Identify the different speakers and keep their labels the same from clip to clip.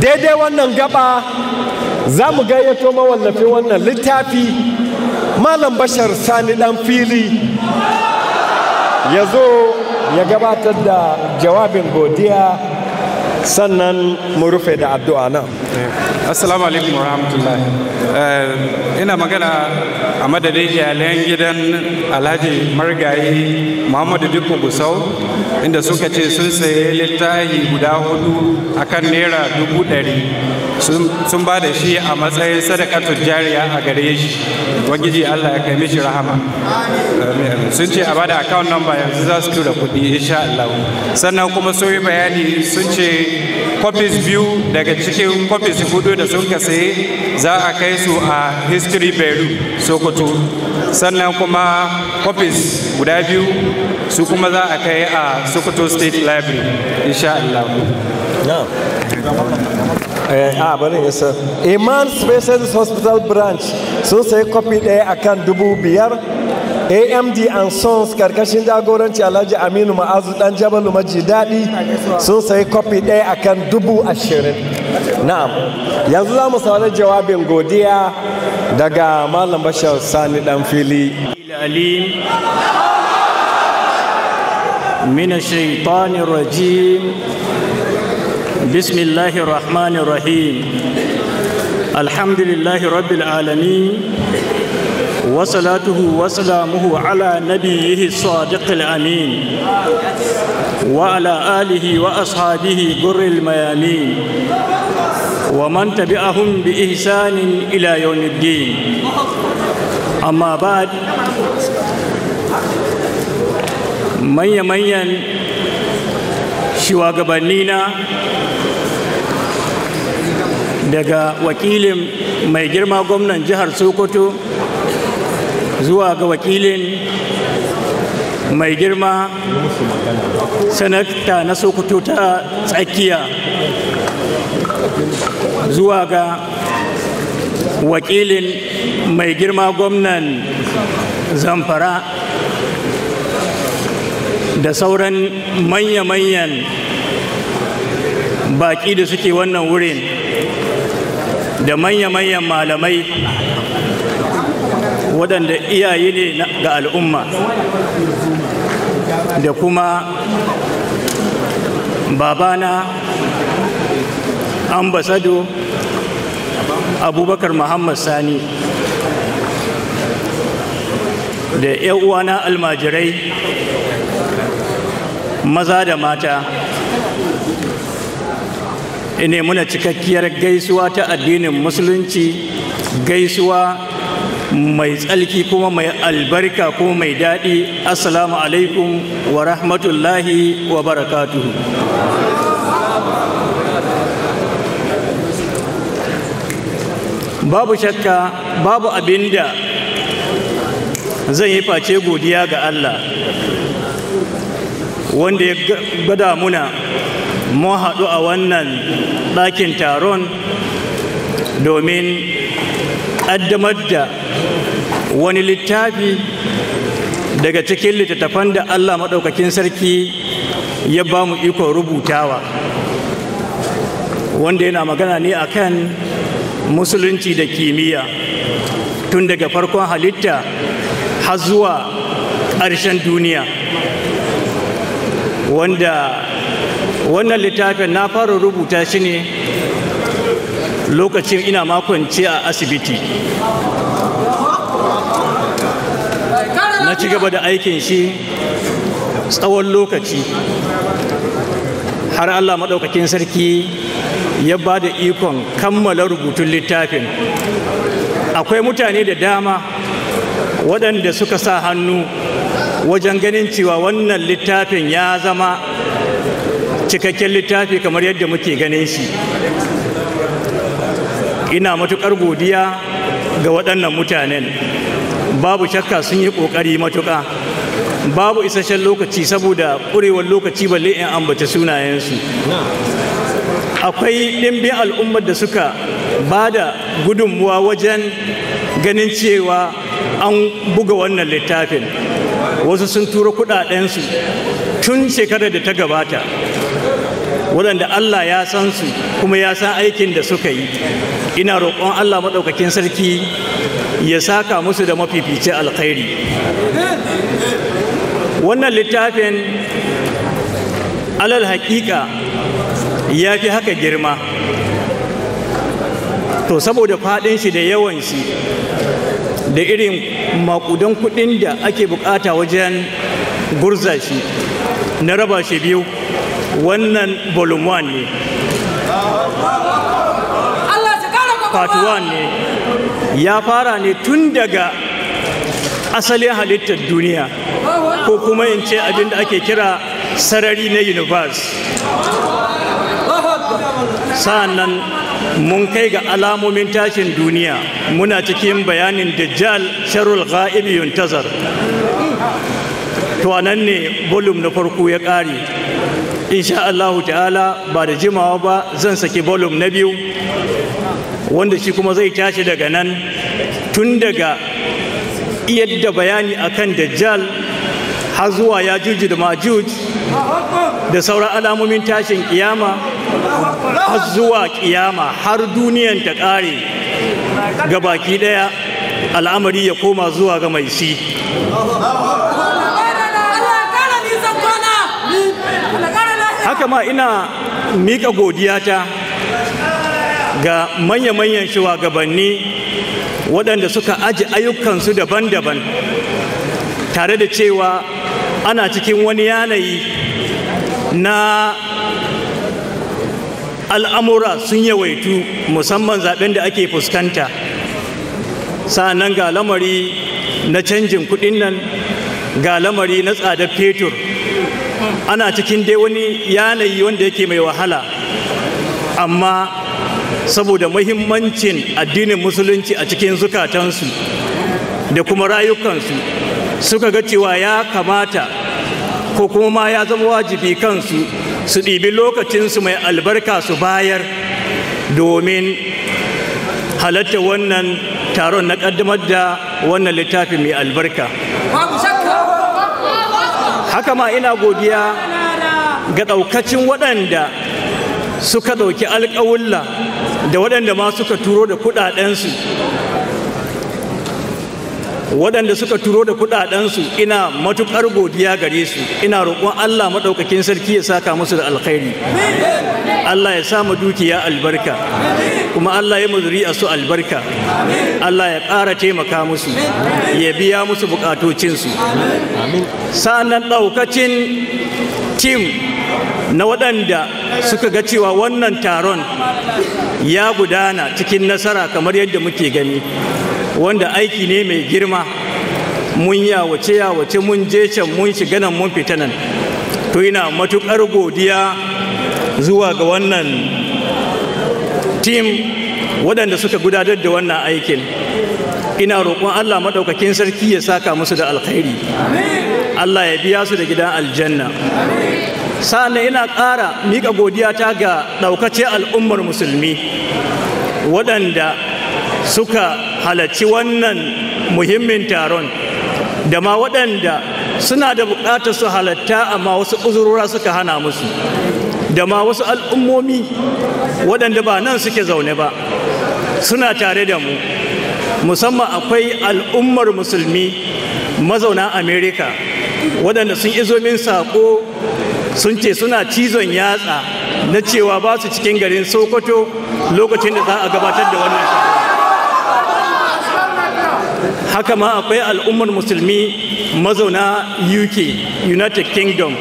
Speaker 1: daidai wannan gaba za mu gayyato mawallafin wannan littafi Malam Bashar Sani Dan Fili ya zo ya gabatar da jawabin godiya, sannan mu rufe da addu'a nan.
Speaker 2: Assalamu alaikum wa rahmatullahi. Ina magana a madadin iyalan gidan Alhaji Marigayi Muhammadu Dikko Gusau, inda suka ce sun sayi littafi guda 4 akan naira 100,000 sun ba da shi a matsayin sadakatun jariya a gare shi. Ubangiji Allah ya kai mishi rahama. Sun ce a bada account number yanzu za su tura kuɗi insha Allah. Sannan kuma sun yi bayani sun ce copies biyu daga cikin copies 4 da sun saye za a kai su a History Beru Sokoto. Sannan kuma copies guda biyu su kuma za a kai a Sokoto State Library insha Allah.
Speaker 1: Bari isa Iman Specialist Hospital Branch sun sayi kofi ɗaya akan 5,000. AMD and Sons karkashin jagoranci Alhaji Aminu Ma'azu Dan Jabalu Maji Daɗi sun sayi kofi ɗaya akan 20,000. Na'am, yanzu za mu saurari jawabin godiya daga Malam Bashar Sani Dan Fili.
Speaker 3: من الشيطان الرجيم بسم الله الرحمن الرحيم الحمد لله رب العالمين وصلاته وسلامه على نبيه الصادق الأمين وعلى آله وأصحابه غر الميامين ومن تبعهم بإحسان إلى يوم الدين. أما بعد، manya-manyan shugabannina daga wakilin mai girma gwamnan jihar Sokoto zuwa ga wakilin mai girma sanata na Sokoto ta tsakiya zuwa ga wakilin mai girma gwamnan Zamfara da sauran manya-manyan baƙi da suke wannan wurin da manya-manyan malamai waɗanda iyaye ne ga al'umma da kuma babana ambasado Abubakar Muhammad Sani da 'yan uwana almajirai maza da mata, ine muna cikakkiyar gaisuwa ta addinin musulunci, gaisuwa mai tsalki kuma mai albarka kuma mai daɗi. Assalamu alaikum wa rahmatullahi wa barakatuhu. Babu shakka, babu abinda zan yi face godiya ga Allah wanda ya gada muna mu haɗu a wannan ɗakin taron domin ƙaddamar da wani littafi daga cikin littattafan da Allah maɗaukakin sarki ya ba mu ikon rubutawa, wanda yana magana ne akan musulunci da kimiyya tun daga farkon halitta har zuwa ƙarshen duniya. Wanda wannan littafin na fara rubuta shi ne lokacin ina makwance a asibiti. Na ci gaba da aikin shi tsawon lokaci har Allah maɗaukakin sarki ya ba da ikon kammala rubutun littafin. Akwai mutane da dama waɗanda suka sa hannu wajen ganin cewa wannan littafin ya zama cikakken littafi kamar yadda muke ganin shi. Ina matuƙar godiya ga waɗannan mutanen. Babu shakka sun yi ƙoƙari matuƙa. Babu isasshen lokaci saboda ƙurewar lokaci balle in ambata sunayensu. Akwai ɗimbin al'ummar da suka ba da gudunmuwa wajen ganin cewa an buga wannan littafin. Wasu sun tura kuɗaɗensu tun shekarar da ta gabata, waɗanda Allah ya san su kuma ya san aikin da suka yi. Ina roƙon Allah maɗaukakin sarki ya saka musu da mafifici alkhairi. Wannan littafin alal haƙiƙa ya fi haka girma, to saboda faɗin shi da yawan shi da irin maƙudan kuɗin da ake bukata wajen gurza shi, na raba shi biyu. Wannan volume 1 ne, part 1 ne, ya fara ne tun daga asalin halittar duniya, ko kuma in ce abin da ake kira sarari na universe. Sa'annan mun kai ga alamomin tashin duniya, muna cikin bayanin dajjal sharrul ghaib yuntazar. To anan ne volume na farko ya ƙare. Insha Allahu ta'ala ba da jimawa ba zan saki volume na biyu, wanda shi kuma zai tashi daga nan, tun daga yadda bayani akan dajjal har zuwa yajuj da majuj da sauran alamomin tashin kiyama har zuwa kiyama, har duniyan ta ƙare gabaki ɗaya, al'amari ya koma zuwa ga mai shi. Haka ma ina miƙa godiyata ga manya-manyan shugabanni waɗanda suka aji ayyukansu daban-daban, tare da cewa ana cikin wani yanayi na al'amura sun yawaitu, musamman zaben da ake fuskanta. Sa'annan ga lamari na canjin kuɗin nan, ga lamari na tsadar fetur. Ana cikin dai wani yanayi wanda yake mai wahala, amma saboda muhimmancin addinin musulunci a cikin zukatansu da kuma rayukansu, suka ga cewa ya kamata ko kuma ma ya zama wajibi kansu su ɗibi lokacinsu mai albarka su bayar domin halatta wannan taron na ƙaddamar da wannan littafi mai albarka. Haka ma ina godiya ga ɗaukacin waɗanda suka ɗauki alƙawulla da waɗanda ma suka turo da kuɗaɗensu. Waɗanda suka turo da kuɗaɗensu ina matuƙar godiya gare su. Ina roƙon Allah maɗaukakin sarki ya saka musu da alkhairi. Allah ya sa mu dukiya albarka, kuma Allah ya muzuri a su albarka. Allah ya ƙara taimaka musu, ya biya musu buƙatocinsu. Sa'annan ɗaukacin tim na waɗanda suka ga cewa wannan taron ya gudana cikin nasara kamar yadda muke gani, wanda aiki ne mai girma. Mun yawace mun je can, mun shiga nan, mun fita nan. To ina matuƙar godiya zuwa ga wannan tim waɗanda suka gudanar da wannan aikin. Ina roƙon Allah maɗaukakin sarki ya saka musu da alkhairi, Allah ya biya su da gidan aljanna. Sa'an ina ƙara miƙa godiyata ga ɗaukacin al'ummar musulmi waɗanda suka halarci wannan muhimmin taron, da ma waɗanda suna da buƙatar su halatta amma wasu uzurora suka hana musu, da ma wasu al'ummomi waɗanda ba nan suke zaune ba suna tare da mu. Musamman akwai al'ummar musulmi mazauna Amerika waɗanda sun izo min saƙo, sun ce suna cizon yatsa na cewa ba su cikin garin Sokoto lokacin da za a gabatar da wannan taron. Haka ma akwai al'ummar musulmi mazauna UK, United Kingdom,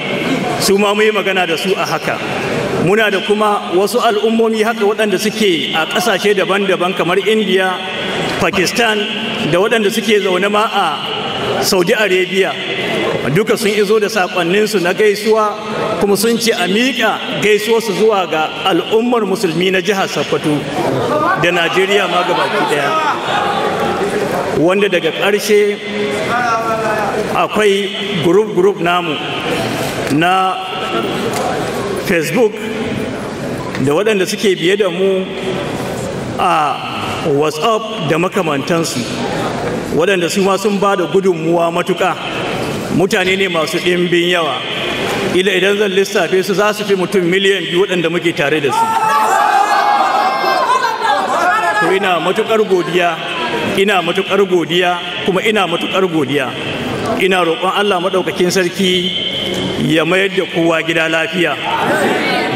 Speaker 3: su ma muyi magana da su a haka. Muna da kuma wasu al'ummomi haka waɗanda suke a ƙasashe daban-daban kamar India, Pakistan, da waɗanda suke zaune ma a Saudi Arabia. Duka sun izo da saƙonninsu na gaisuwa, kuma sun ce a miƙa gaisuwarsu zuwa ga al'ummar musulmi na jihar Sokoto da Najeriya ma gabaki ɗaya. Wanda daga ƙarshe akwai group namu na Facebook da waɗanda suke biye da mu a WhatsApp da makamantansu, waɗanda su ma sun ba da gudunmuwa matuƙa. Mutane ne masu ɗimbin yawa, ila idan zan lissafe su za su fi mutum miliyan 2 waɗanda muke tare da su. To ina matuƙar godiya kuma ina matuƙar godiya. Ina roƙon Allah maɗaukakin sarki ya mayar da kowa gida lafiya,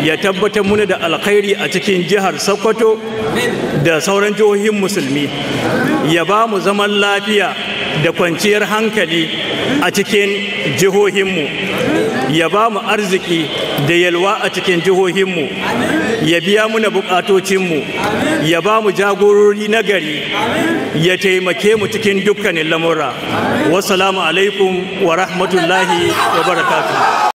Speaker 3: ya tabbatar muna da alkhairi a cikin jihar Sokoto da sauran jihohin musulmi, ya ba mu zaman lafiya da kwanciyar hankali a cikin jihohinmu, ya ba mu arziki da yalwa a cikin jihohinmu, ya biya muna bukatocinmu, ya ba mu jagorori na gari, ya taimake mu cikin dukkanin lamura. Wassalamu alaikum wa rahmatullahi wa barakatuh.